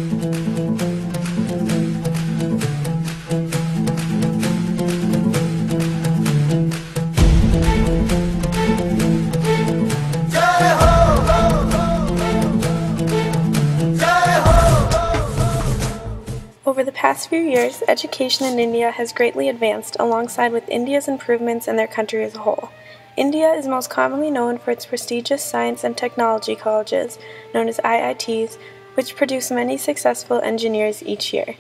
Over the past few years, education in India has greatly advanced alongside with India's improvements in their country as a whole. India is most commonly known for its prestigious science and technology colleges, known as IITs, which produce many successful engineers each year.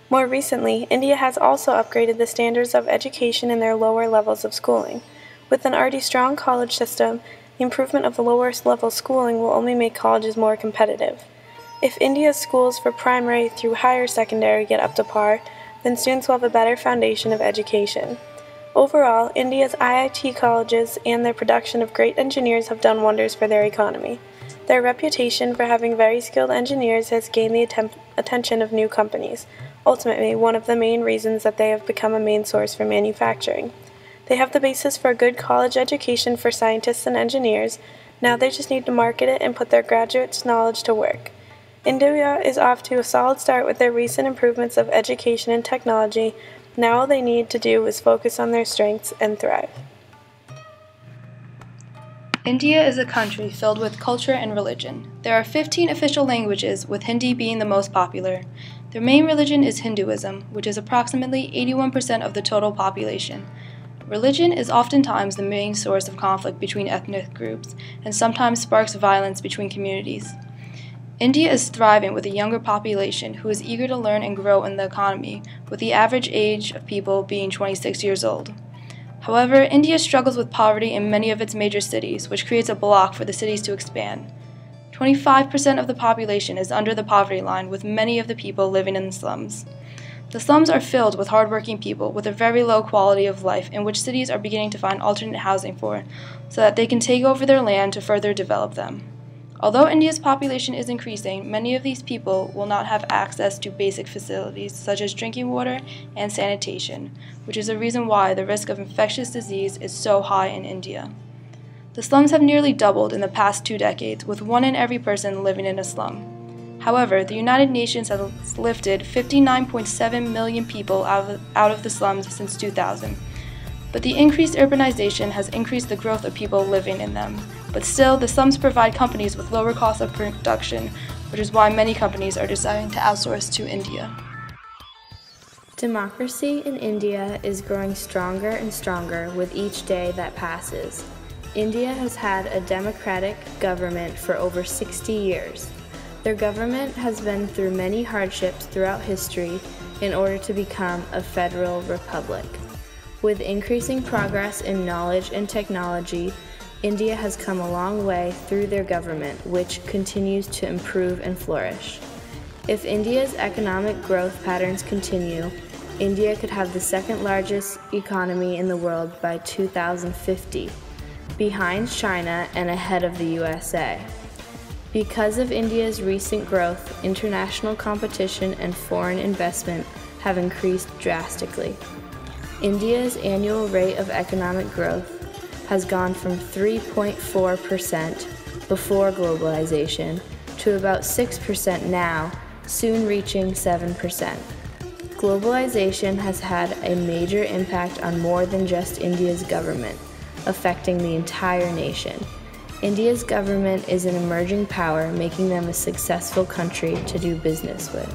More recently, India has also upgraded the standards of education in their lower levels of schooling. With an already strong college system, the improvement of the lower level schooling will only make colleges more competitive. If India's schools for primary through higher secondary get up to par, then students will have a better foundation of education. Overall, India's IIT colleges and their production of great engineers have done wonders for their economy. Their reputation for having very skilled engineers has gained the attention of new companies, ultimately one of the main reasons that they have become a main source for manufacturing. They have the basis for a good college education for scientists and engineers. Now they just need to market it and put their graduates' knowledge to work. India is off to a solid start with their recent improvements of education and technology. Now all they need to do is focus on their strengths and thrive. India is a country filled with culture and religion. There are 15 official languages, with Hindi being the most popular. Their main religion is Hinduism, which is approximately 81% of the total population. Religion is oftentimes the main source of conflict between ethnic groups, and sometimes sparks violence between communities. India is thriving with a younger population who is eager to learn and grow in the economy, with the average age of people being 26 years old. However, India struggles with poverty in many of its major cities, which creates a block for the cities to expand. 25% of the population is under the poverty line, with many of the people living in the slums. The slums are filled with hardworking people with a very low quality of life, in which cities are beginning to find alternate housing for, so that they can take over their land to further develop them. Although India's population is increasing, many of these people will not have access to basic facilities such as drinking water and sanitation, which is the reason why the risk of infectious disease is so high in India. The slums have nearly doubled in the past 2 decades, with 1 in every person living in a slum. However, the United Nations has lifted 59.7 million people out of the slums since 2000. But the increased urbanization has increased the growth of people living in them. But still, the slums provide companies with lower costs of production, which is why many companies are deciding to outsource to India. Democracy in India is growing stronger and stronger with each day that passes. India has had a democratic government for over 60 years. Their government has been through many hardships throughout history in order to become a federal republic. With increasing progress in knowledge and technology, India has come a long way through their government, which continues to improve and flourish. If India's economic growth patterns continue, India could have the second largest economy in the world by 2050, behind China and ahead of the USA. Because of India's recent growth, international competition and foreign investment have increased drastically. India's annual rate of economic growth has gone from 3.4% before globalization to about 6% now, soon reaching 7%. Globalization has had a major impact on more than just India's government, affecting the entire nation. India's government is an emerging power, making them a successful country to do business with.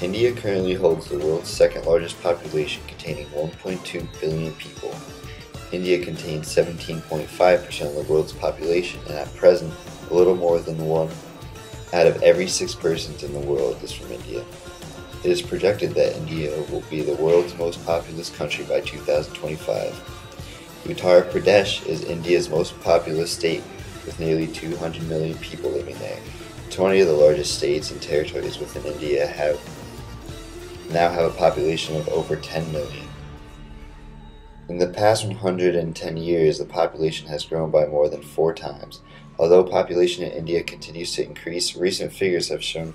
India currently holds the world's second largest population, containing 1.2 billion people. India contains 17.5% of the world's population, and at present, a little more than 1 out of every 6 persons in the world is from India. It is projected that India will be the world's most populous country by 2025. Uttar Pradesh is India's most populous state, with nearly 200 million people living there. 20 of the largest states and territories within India now have a population of over 10 million. In the past 110 years, the population has grown by more than 4 times. Although population in India continues to increase, recent figures have shown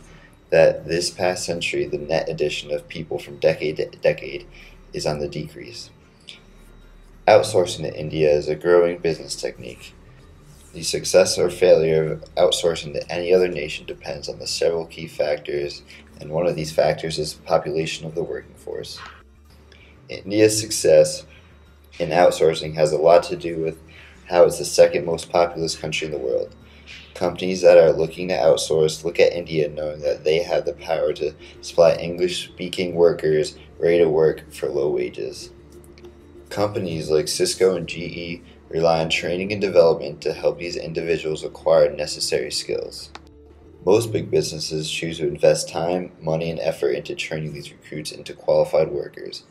that this past century, the net addition of people from decade to decade is on the decrease. Outsourcing to India is a growing business technique. The success or failure of outsourcing to any other nation depends on the several key factors, and one of these factors is the population of the working force. India's success in outsourcing has a lot to do with how it's the second most populous country in the world. Companies that are looking to outsource look at India knowing that they have the power to supply English-speaking workers ready to work for low wages. Companies like Cisco and GE rely on training and development to help these individuals acquire necessary skills. Most big businesses choose to invest time, money, and effort into training these recruits into qualified workers.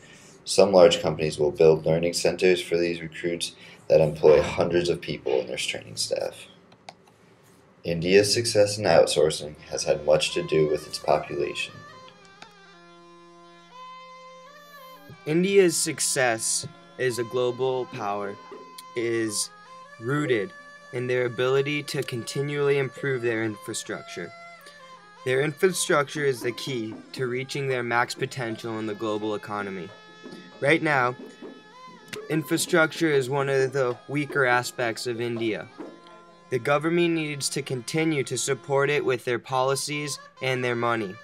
Some large companies will build learning centers for these recruits that employ hundreds of people in their training staff. India's success in outsourcing has had much to do with its population. India's success as a global power is rooted in their ability to continually improve their infrastructure. Their infrastructure is the key to reaching their max potential in the global economy. Right now, infrastructure is one of the weaker aspects of India. The government needs to continue to support it with their policies and their money.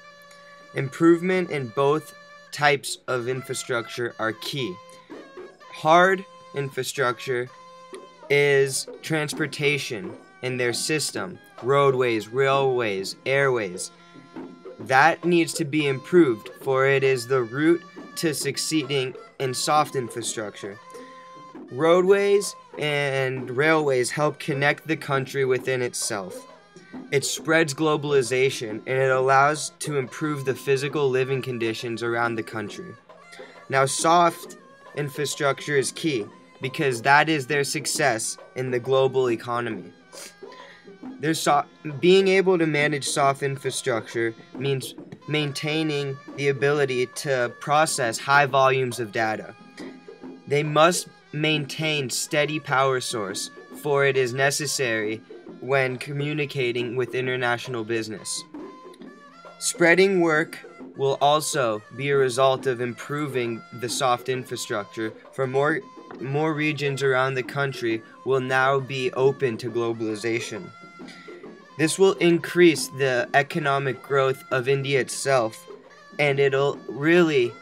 Improvement in both types of infrastructure are key. Hard infrastructure is transportation in their system, roadways, railways, airways. That needs to be improved, for it is the route to succeeding in soft infrastructure. Roadways and railways help connect the country within itself. It spreads globalization, and it allows to improve the physical living conditions around the country. Now, soft infrastructure is key because that is their success in the global economy. Being able to manage soft infrastructure means maintaining the ability to process high volumes of data. They must maintain steady power source, for it is necessary when communicating with international business. Spreading work will also be a result of improving the soft infrastructure, for more regions around the country will now be open to globalization. This will increase the economic growth of India itself, and it'll really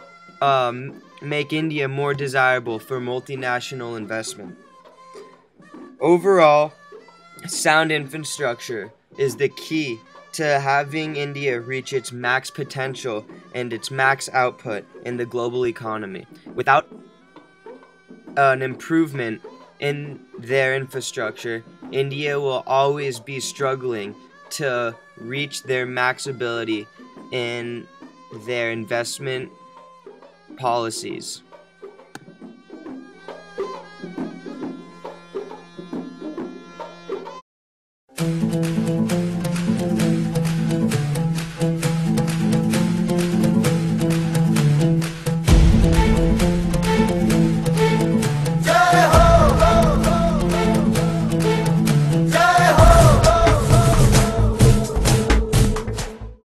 make India more desirable for multinational investment. Overall, sound infrastructure is the key to having India reach its max potential and its max output in the global economy. Without an improvement in their infrastructure, India will always be struggling to reach their max ability in their investment policies.